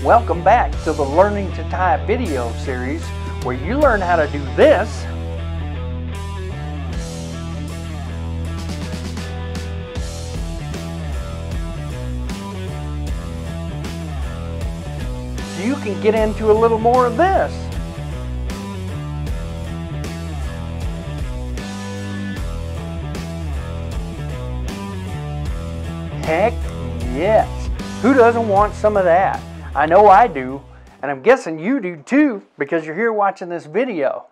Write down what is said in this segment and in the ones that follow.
Welcome back to the Learning to Tie video series, where you learn how to do this so you can get into a little more of this. Heck yes! Who doesn't want some of that? I know I do, and I'm guessing you do too, because you're here watching this video.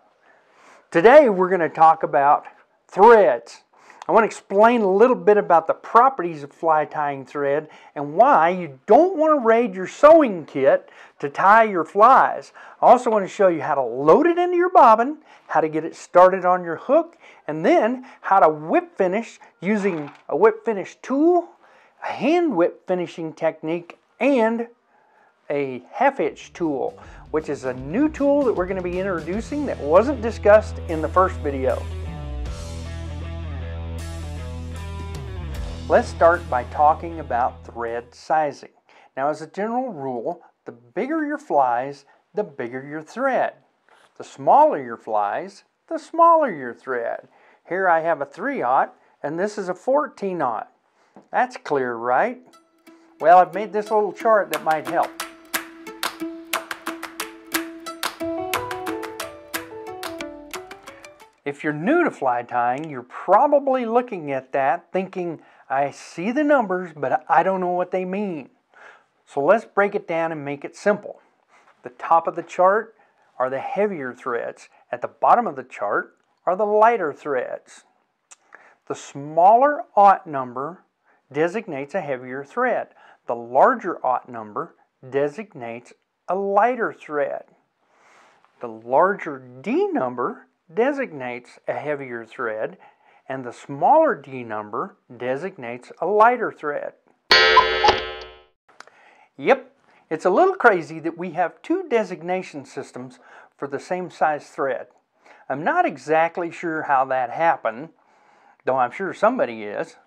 Today we're going to talk about threads. I want to explain a little bit about the properties of fly tying thread and why you don't want to raid your sewing kit to tie your flies. I also want to show you how to load it into your bobbin, how to get it started on your hook, and then how to whip finish using a whip finish tool, a hand whip finishing technique, and a half hitch tool, which is a new tool that we're going to be introducing that wasn't discussed in the first video. Let's start by talking about thread sizing. Now, as a general rule, the bigger your flies, the bigger your thread. The smaller your flies, the smaller your thread. Here I have a 3/0 and this is a 14/0. That's clear, right? Well, I've made this little chart that might help. If you're new to fly tying, you're probably looking at that thinking, I see the numbers, but I don't know what they mean. So let's break it down and make it simple. The top of the chart are the heavier threads. At the bottom of the chart are the lighter threads. The smaller aught number designates a heavier thread. The larger aught number designates a lighter thread. The larger D number designates a heavier thread, and the smaller D number designates a lighter thread. Yep, it's a little crazy that we have two designation systems for the same size thread. I'm not exactly sure how that happened, though I'm sure somebody is,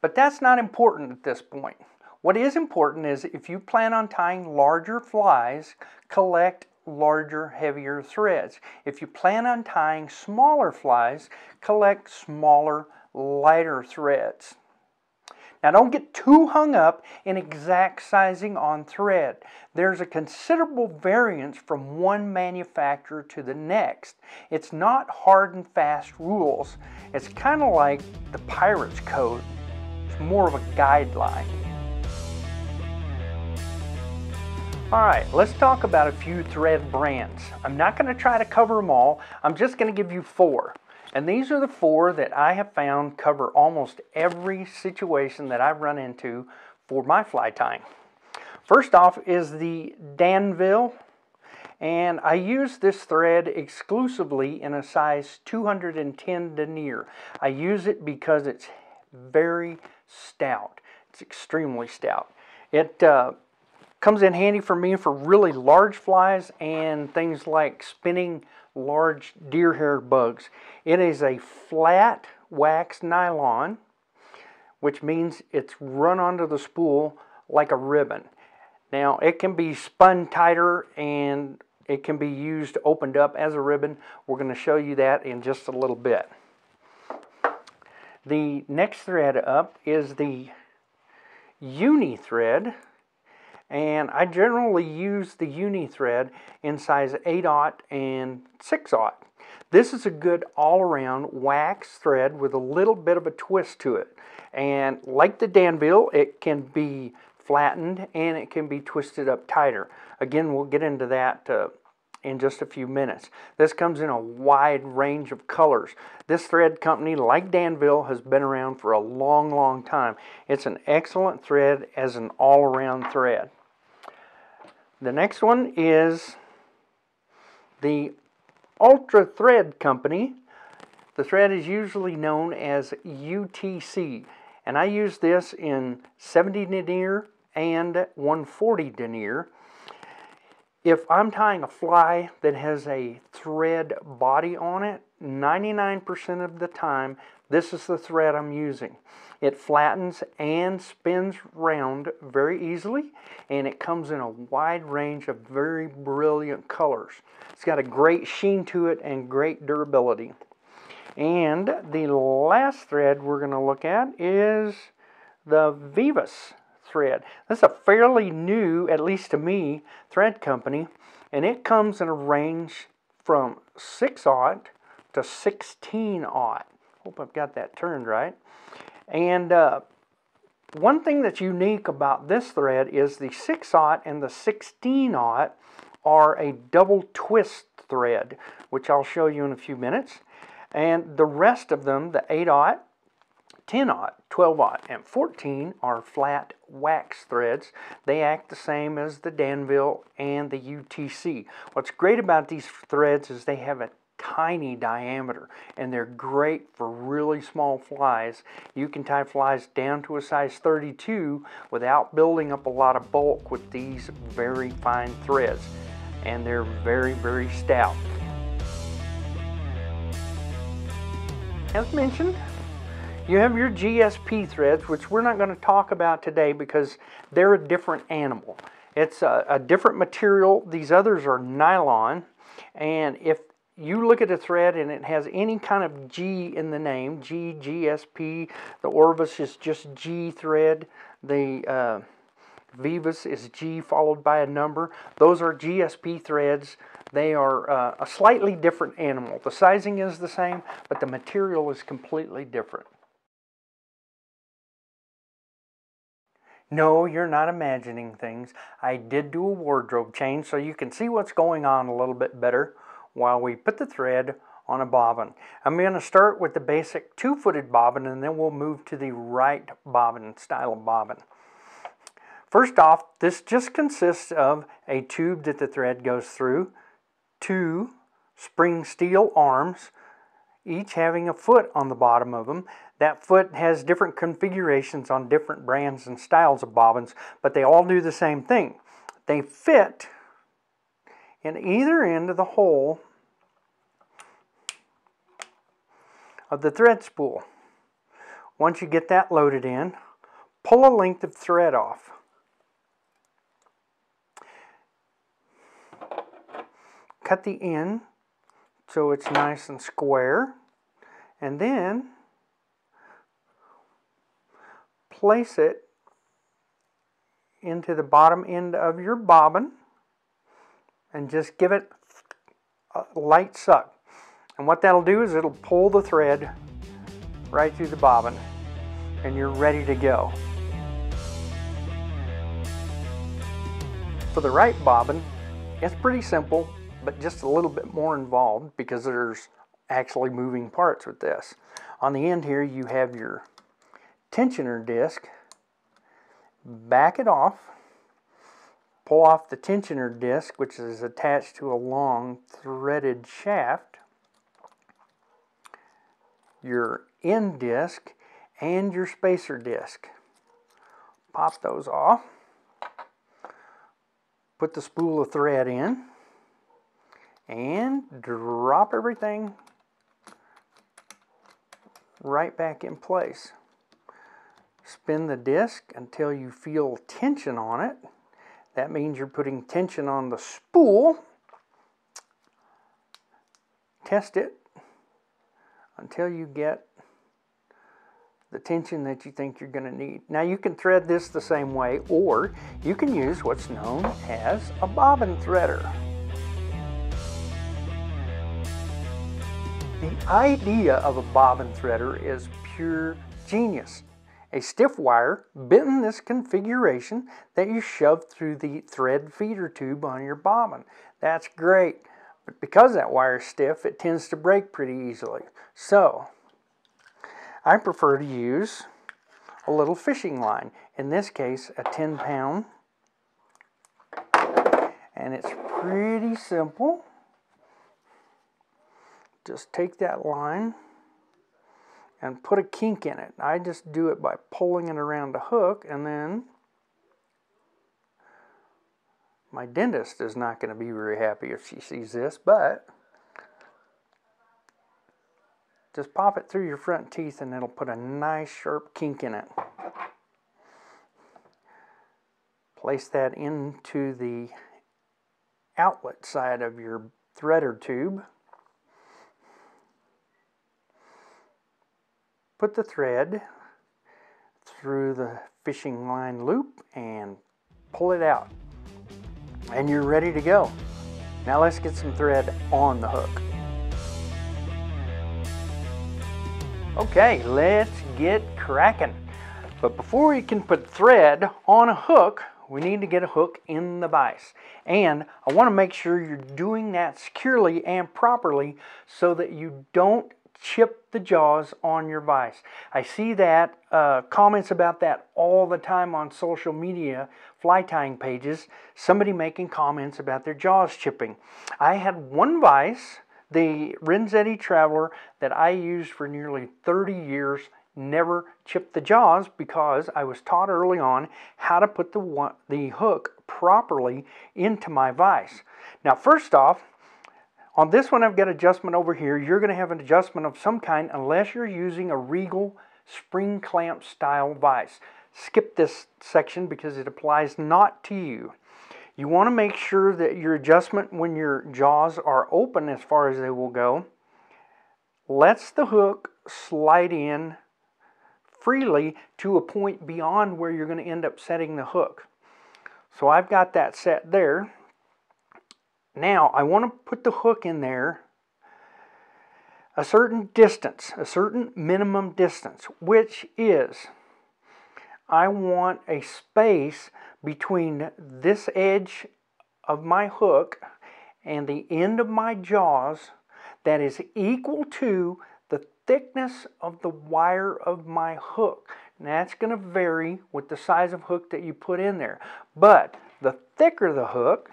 but that's not important at this point. What is important is if you plan on tying larger flies, collect larger, heavier threads. If you plan on tying smaller flies, collect smaller, lighter threads. Now, don't get too hung up in exact sizing on thread. There's a considerable variance from one manufacturer to the next. It's not hard and fast rules. It's kind of like the Pirate's Code. It's more of a guideline. Alright, let's talk about a few thread brands. I'm not going to try to cover them all. I'm just going to give you 4. And these are the 4 that I have found cover almost every situation that I've run into for my fly tying. First off is the Danville. And I use this thread exclusively in a size 210 denier. I use it because it's very stout. It's extremely stout. It comes in handy for me for really large flies and things like spinning large deer hair bugs. It is a flat wax nylon, which means it's run onto the spool like a ribbon. Now, it can be spun tighter and it can be used opened up as a ribbon. We're going to show you that in just a little bit. The next thread up is the Uni Thread. And I generally use the Uni Thread in size 8/0 and 6/0. This is a good all-around wax thread with a little bit of a twist to it. And like the Danville, it can be flattened and it can be twisted up tighter. Again, we'll get into that in just a few minutes. This comes in a wide range of colors. This thread company, like Danville, has been around for a long, long time. It's an excellent thread as an all-around thread. The next one is the Ultra Thread Company. The thread is usually known as UTC, and I use this in 70 denier and 140 denier. If I'm tying a fly that has a thread body on it, 99% of the time this is the thread I'm using. It flattens and spins round very easily, and it comes in a wide range of very brilliant colors. It's got a great sheen to it and great durability. And the last thread we're going to look at is the Vivas Thread. This is a fairly new, at least to me, thread company, and it comes in a range from 6/0 to 16/0. Hope I've got that turned right. And one thing that's unique about this thread is the 6/0 and the 16/0 are a double twist thread, which I'll show you in a few minutes. And the rest of them, the 8/0, 10/0, 12/0, and 14 are flat wax threads. They act the same as the Danville and the UTC. What's great about these threads is they have a tiny diameter, and they're great for really small flies. You can tie flies down to a size 32 without building up a lot of bulk with these very fine threads, and they're very, very stout. As mentioned, you have your GSP threads, which we're not going to talk about today because they're a different animal. It's a different material. These others are nylon, and if you look at a thread and it has any kind of G in the name, GSP, the Orvis is just G thread, the Vivas is G followed by a number. Those are GSP threads. They are a slightly different animal. The sizing is the same, but the material is completely different. No, you're not imagining things. I did do a wardrobe change so you can see what's going on a little bit better while we put the thread on a bobbin. I'm going to start with the basic two-footed bobbin, and then we'll move to the right bobbin style of bobbin. First off, this just consists of a tube that the thread goes through, 2 spring steel arms, each having a foot on the bottom of them. That foot has different configurations on different brands and styles of bobbins, but they all do the same thing. They fit in either end of the hole of the thread spool. Once you get that loaded in, pull a length of thread off. Cut the end so it's nice and square, and then place it into the bottom end of your bobbin and just give it a light suck. And what that'll do is it'll pull the thread right through the bobbin, and you're ready to go. For the right bobbin, it's pretty simple, but just a little bit more involved because there's actually moving parts with this. On the end here, you have your tensioner disc. Back it off. Pull off the tensioner disc, which is attached to a long threaded shaft, your end disc, and your spacer disc. Pop those off. Put the spool of thread in and drop everything right back in place. Spin the disc until you feel tension on it. That means you're putting tension on the spool. Test it until you get the tension that you think you're going to need. Now you can thread this the same way, or you can use what's known as a bobbin threader. The idea of a bobbin threader is pure genius. A stiff wire bent in this configuration that you shove through the thread feeder tube on your bobbin. That's great, but because that wire is stiff, it tends to break pretty easily. So I prefer to use a little fishing line. In this case, a 10-pound. And it's pretty simple. Just take that line and put a kink in it. I just do it by pulling it around a hook, and then my dentist is not going to be very happy if she sees this, but just pop it through your front teeth and it'll put a nice sharp kink in it. Place that into the outlet side of your threader tube. Put the thread through the fishing line loop and pull it out. And you're ready to go. Now let's get some thread on the hook. Okay, let's get cracking. But before we can put thread on a hook, we need to get a hook in the vise. And I want to make sure you're doing that securely and properly so that you don't chip the jaws on your vise. I see that comments about that all the time on social media, fly tying pages, somebody making comments about their jaws chipping. I had one vise, the Renzetti Traveler, that I used for nearly 30 years, never chipped the jaws because I was taught early on how to put the hook properly into my vise. Now first off, on this one I've got adjustment over here. You're going to have an adjustment of some kind unless you're using a Regal spring clamp style vise. Skip this section because it applies not to you. You want to make sure that your adjustment when your jaws are open as far as they will go lets the hook slide in freely to a point beyond where you're going to end up setting the hook. So I've got that set there. Now I want to put the hook in there a certain distance, a certain minimum distance, which is I want a space between this edge of my hook and the end of my jaws that is equal to the thickness of the wire of my hook. And that's going to vary with the size of hook that you put in there. But the thicker the hook,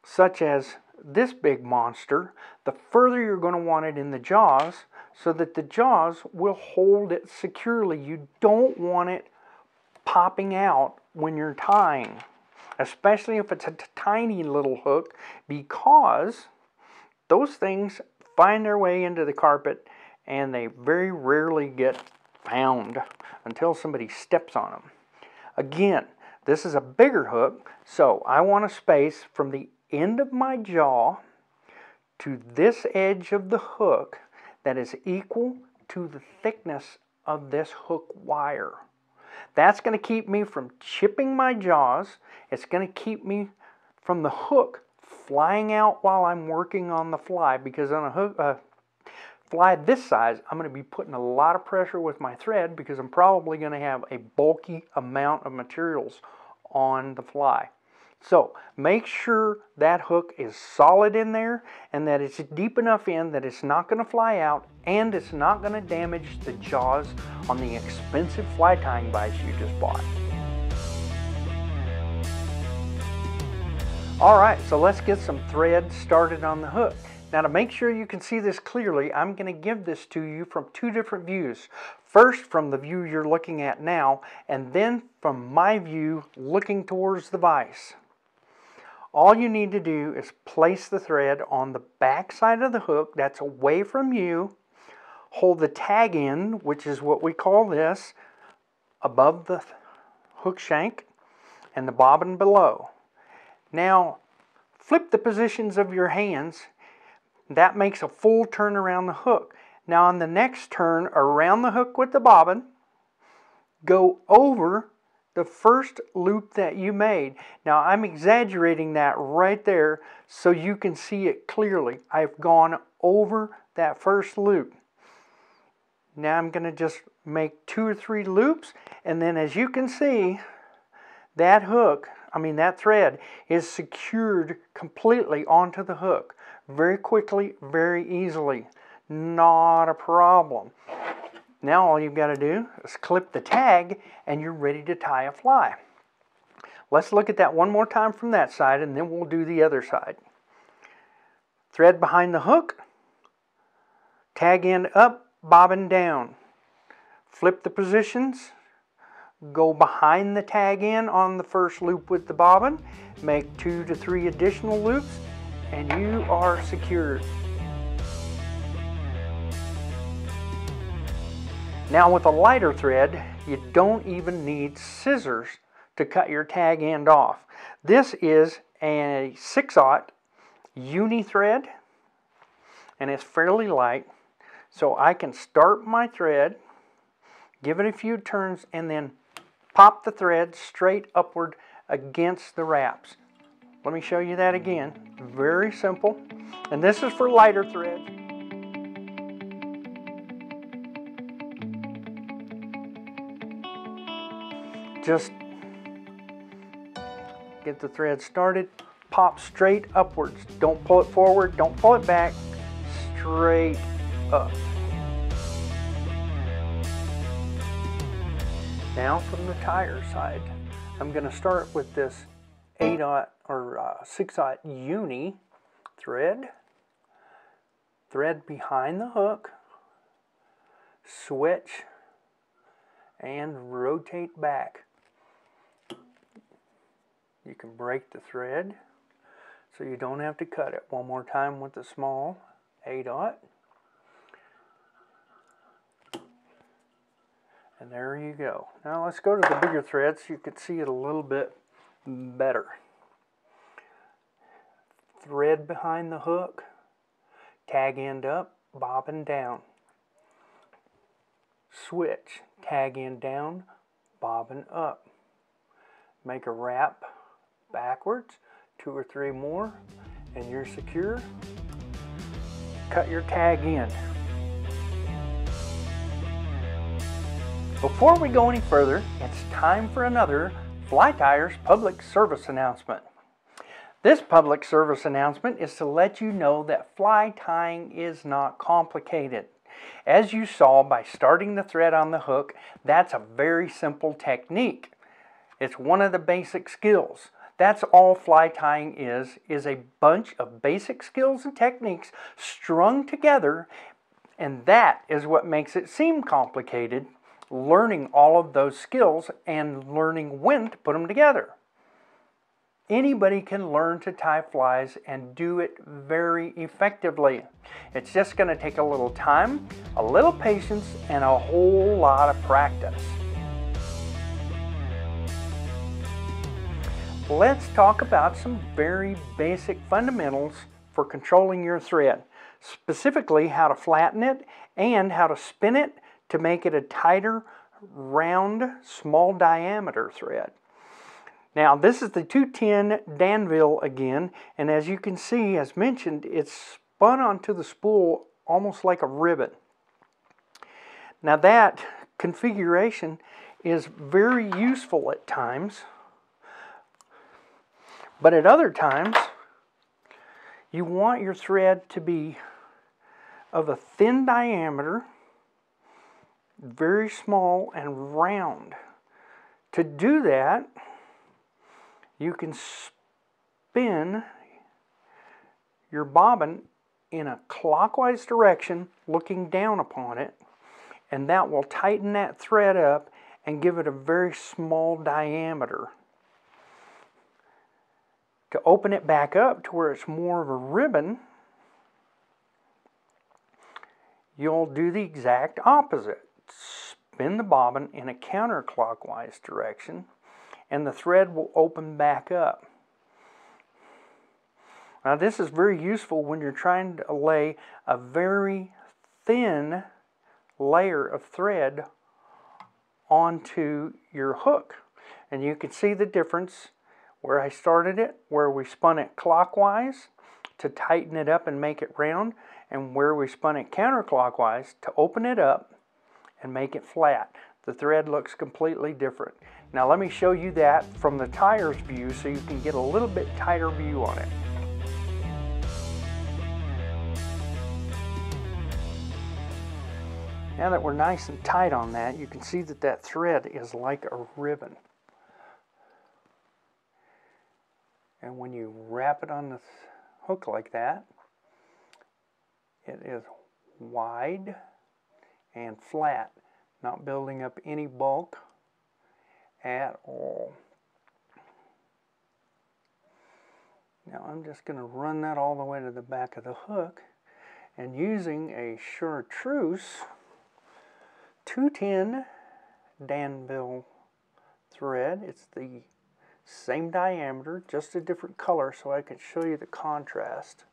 such as this big monster, the further you're going to want it in the jaws so that the jaws will hold it securely. You don't want it popping out when you're tying, especially if it's a tiny little hook, because those things find their way into the carpet and they very rarely get found until somebody steps on them. Again, this is a bigger hook, so I want a space from the end of my jaw to this edge of the hook that is equal to the thickness of this hook wire. That's going to keep me from chipping my jaws. It's going to keep me from the hook flying out while I'm working on the fly, because on a hook, fly this size, I'm going to be putting a lot of pressure with my thread because I'm probably going to have a bulky amount of materials on the fly. So make sure that hook is solid in there and that it's deep enough in that it's not going to fly out and it's not going to damage the jaws on the expensive fly tying vise you just bought. Alright, so let's get some thread started on the hook. Now to make sure you can see this clearly, I'm going to give this to you from two different views. First from the view you're looking at now, and then from my view looking towards the vise. All you need to do is place the thread on the back side of the hook that's away from you. Hold the tag end, which is what we call this, above the hook shank and the bobbin below. Now flip the positions of your hands. That makes a full turn around the hook. Now on the next turn around the hook with the bobbin, go over the first loop that you made. Now I'm exaggerating that right there so you can see it clearly. I've gone over that first loop. Now I'm going to just make 2 or 3 loops, and then as you can see, that thread is secured completely onto the hook. Very quickly, very easily. Not a problem. Now all you've got to do is clip the tag and you're ready to tie a fly. Let's look at that one more time from that side and then we'll do the other side. Thread behind the hook, tag end up, bobbin down. Flip the positions, go behind the tag end on the first loop with the bobbin, make 2 to 3 additional loops, and you are secured. Now with a lighter thread, you don't even need scissors to cut your tag end off. This is a 6/0 Uni Thread, and it's fairly light, so I can start my thread, give it a few turns, and then pop the thread straight upward against the wraps. Let me show you that again. Very simple. And this is for lighter threads. Just get the thread started, pop straight upwards. Don't pull it forward, don't pull it back, straight up. Now from the tire side, I'm going to start with this 8/0 or 6/0 Uni thread. Thread behind the hook, switch, and rotate back. You can break the thread so you don't have to cut it. One more time with the small 8/0. And there you go. Now let's go to the bigger thread so you can see it a little bit better. Thread behind the hook, tag end up, bobbin down. Switch, tag end down, bobbin up. Make a wrap backwards, 2 or 3 more, and you're secure. Cut your tag in. Before we go any further, it's time for another Fly Tires public service announcement. This public service announcement is to let you know that fly tying is not complicated. As you saw by starting the thread on the hook, that's a very simple technique. It's one of the basic skills. That's all fly tying is a bunch of basic skills and techniques strung together, and that is what makes it seem complicated, learning all of those skills and learning when to put them together. Anybody can learn to tie flies and do it very effectively. It's just going to take a little time, a little patience, and a whole lot of practice. Let's talk about some very basic fundamentals for controlling your thread, specifically how to flatten it and how to spin it to make it a tighter, round, small diameter thread. Now this is the 210 Danville again, and as you can see, as mentioned, it's spun onto the spool almost like a ribbon. Now that configuration is very useful at times, but at other times you want your thread to be of a thin diameter, very small and round. To do that, you can spin your bobbin in a clockwise direction looking down upon it, and that will tighten that thread up and give it a very small diameter. To open it back up to where it's more of a ribbon, you'll do the exact opposite. Spin the bobbin in a counterclockwise direction, and the thread will open back up. Now this is very useful when you're trying to lay a very thin layer of thread onto your hook. And you can see the difference where I started it, where we spun it clockwise to tighten it up and make it round, and where we spun it counterclockwise to open it up and make it flat. The thread looks completely different. Now let me show you that from the tires view so you can get a little bit tighter view on it. Now that we're nice and tight on that, you can see that that thread is like a ribbon. And when you wrap it on the hook like that, it is wide and flat, not building up any bulk at all. Now I'm just going to run that all the way to the back of the hook, and using a chartreuse 210 Danville thread. It's the same diameter, just a different color, so I can show you the contrast.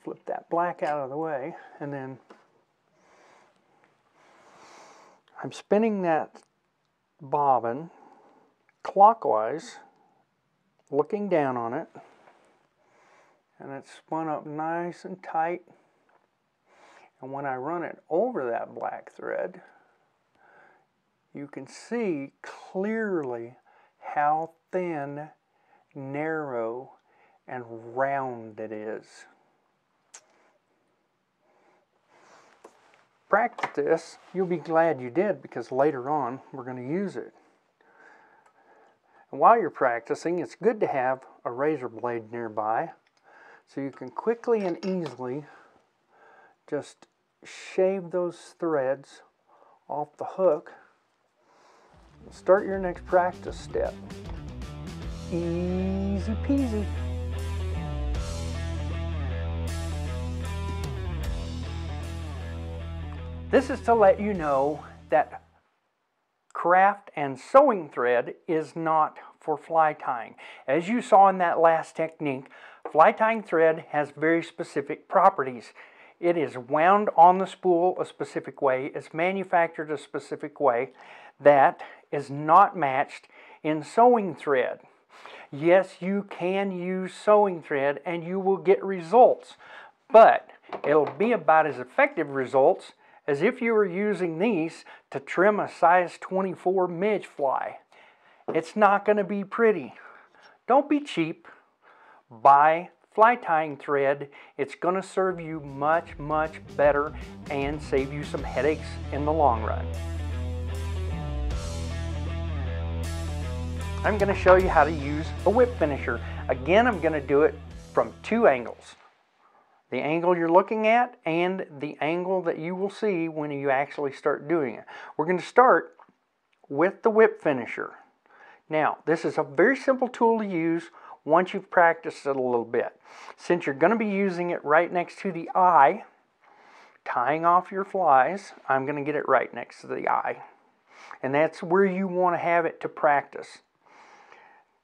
Flip that black out of the way, and then I'm spinning that bobbin clockwise, looking down on it, and it's spun up nice and tight. And when I run it over that black thread, you can see clearly how thin, narrow, and round it is. Practice this, you'll be glad you did, because later on we're going to use it. And while you're practicing, it's good to have a razor blade nearby so you can quickly and easily just shave those threads off the hook and start your next practice step. Easy peasy. This is to let you know that craft and sewing thread is not for fly tying. As you saw in that last technique, fly tying thread has very specific properties. It is wound on the spool a specific way, it's manufactured a specific way that is not matched in sewing thread. Yes, you can use sewing thread and you will get results, but it'll be about as effective results as if you were using these to trim a size 24 midge fly. It's not going to be pretty. Don't be cheap. Buy fly tying thread. It's going to serve you much, much better and save you some headaches in the long run. I'm going to show you how to use a whip finisher. Again, I'm going to do it from two angles. The angle you're looking at and the angle that you will see when you actually start doing it. We're going to start with the whip finisher. Now, this is a very simple tool to use once you've practiced it a little bit. Since you're going to be using it right next to the eye, tying off your flies, I'm going to get it right next to the eye. And that's where you want to have it to practice.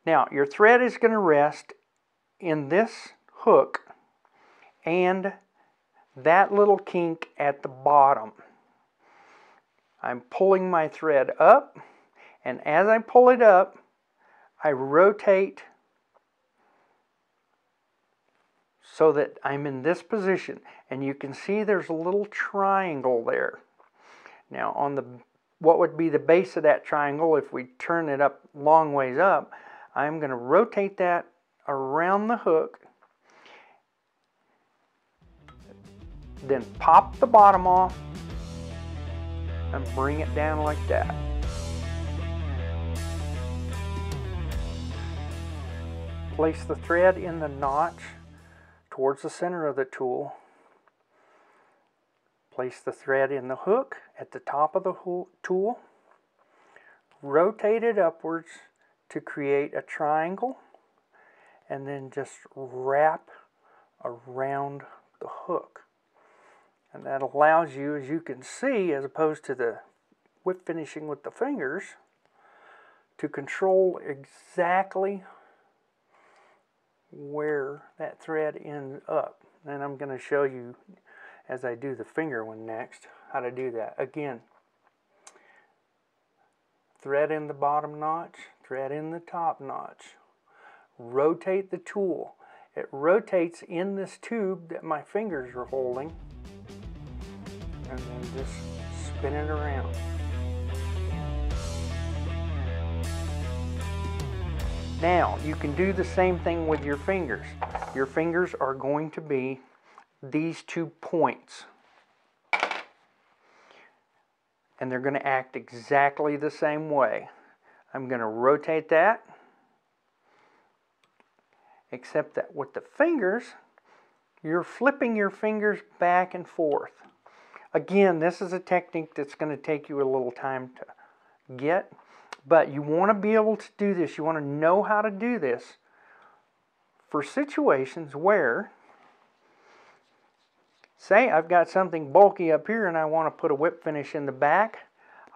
Now, your thread is going to rest in this hook and that little kink at the bottom. I'm pulling my thread up, and as I pull it up, I rotate so that I'm in this position, and you can see there's a little triangle there. Now on the what would be the base of that triangle, if we turn it up long ways up, I'm going to rotate that around the hook, then pop the bottom off and bring it down like that. Place the thread in the notch towards the center of the tool. Place the thread in the hook at the top of the tool. Rotate it upwards to create a triangle, and then just wrap around the hook. And that allows you, as you can see, as opposed to the whip finishing with the fingers, to control exactly where that thread ends up. And I'm going to show you, as I do the finger one next, how to do that. Again, thread in the bottom notch, thread in the top notch. Rotate the tool. It rotates in this tube that my fingers are holding, and then just spin it around. Now, you can do the same thing with your fingers. Your fingers are going to be these 2 points. And they're going to act exactly the same way. I'm going to rotate that, except that with the fingers, you're flipping your fingers back and forth. Again, this is a technique that's going to take you a little time to get, but you want to be able to do this. You want to know how to do this for situations where Say I've got something bulky up here and I want to put a whip finish in the back.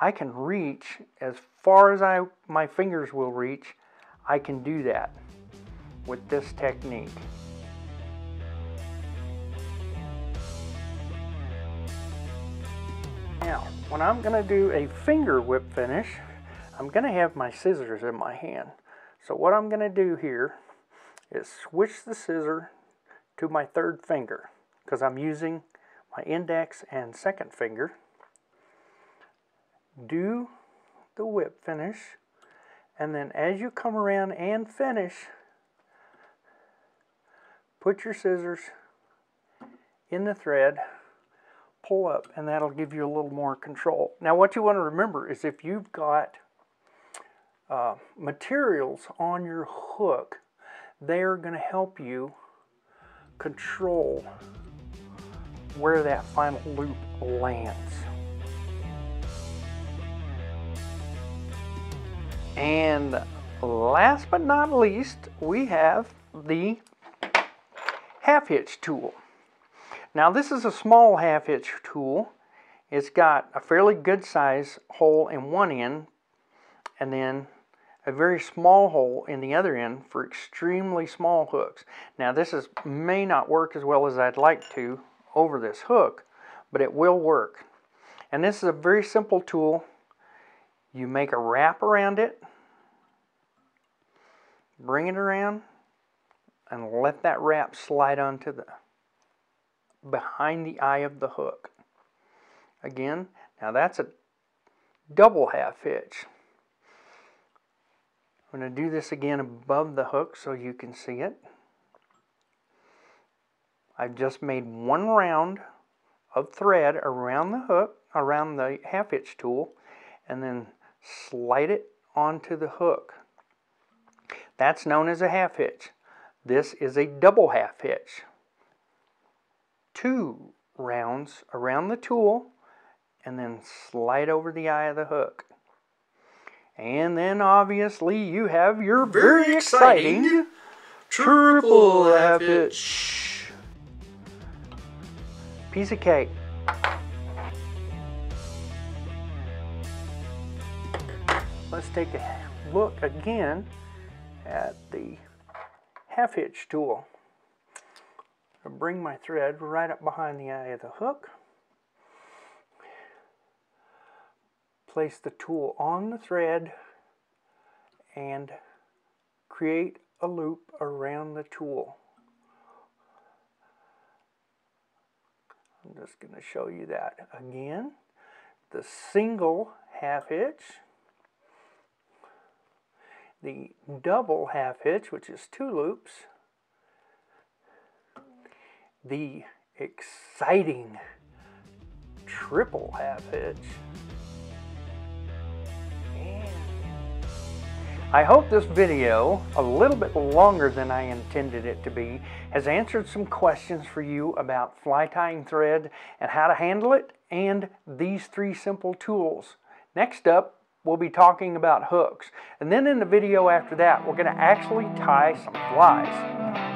I can reach as far as my fingers will reach. I can do that with this technique. Now, when I'm going to do a finger whip finish, I'm going to have my scissors in my hand. So what I'm going to do here is switch the scissor to my third finger, because I'm using my index and second finger. Do the whip finish, and then as you come around and finish, put your scissors in the thread, pull up, and that'll give you a little more control. Now what you want to remember is if you've got materials on your hook, they're going to help you control where that final loop lands. And last but not least, we have the half hitch tool. Now this is a small half hitch tool. It's got a fairly good size hole in one end and then a very small hole in the other end for extremely small hooks. Now this may not work as well as I'd like to over this hook, but it will work. And this is a very simple tool. You make a wrap around it, bring it around, and let that wrap slide onto the behind the eye of the hook. Again, now that's a double half hitch. I'm going to do this again above the hook so you can see it. I've just made one round of thread around the hook, around the half hitch tool, and then slide it onto the hook. That's known as a half hitch. This is a double half hitch. 2 rounds around the tool and then slide over the eye of the hook. And then obviously you have your very exciting triple half hitch. Piece of cake. Let's take a look again at the half hitch tool. I'll bring my thread right up behind the eye of the hook. Place the tool on the thread and create a loop around the tool. I'm just going to show you that again. The single half hitch, the double half hitch, which is 2 loops, the exciting triple half hitch. I hope this video, a little bit longer than I intended it to be, has answered some questions for you about fly tying thread and how to handle it, and these 3 simple tools. Next up, we'll be talking about hooks. And then in the video after that, we're going to actually tie some flies.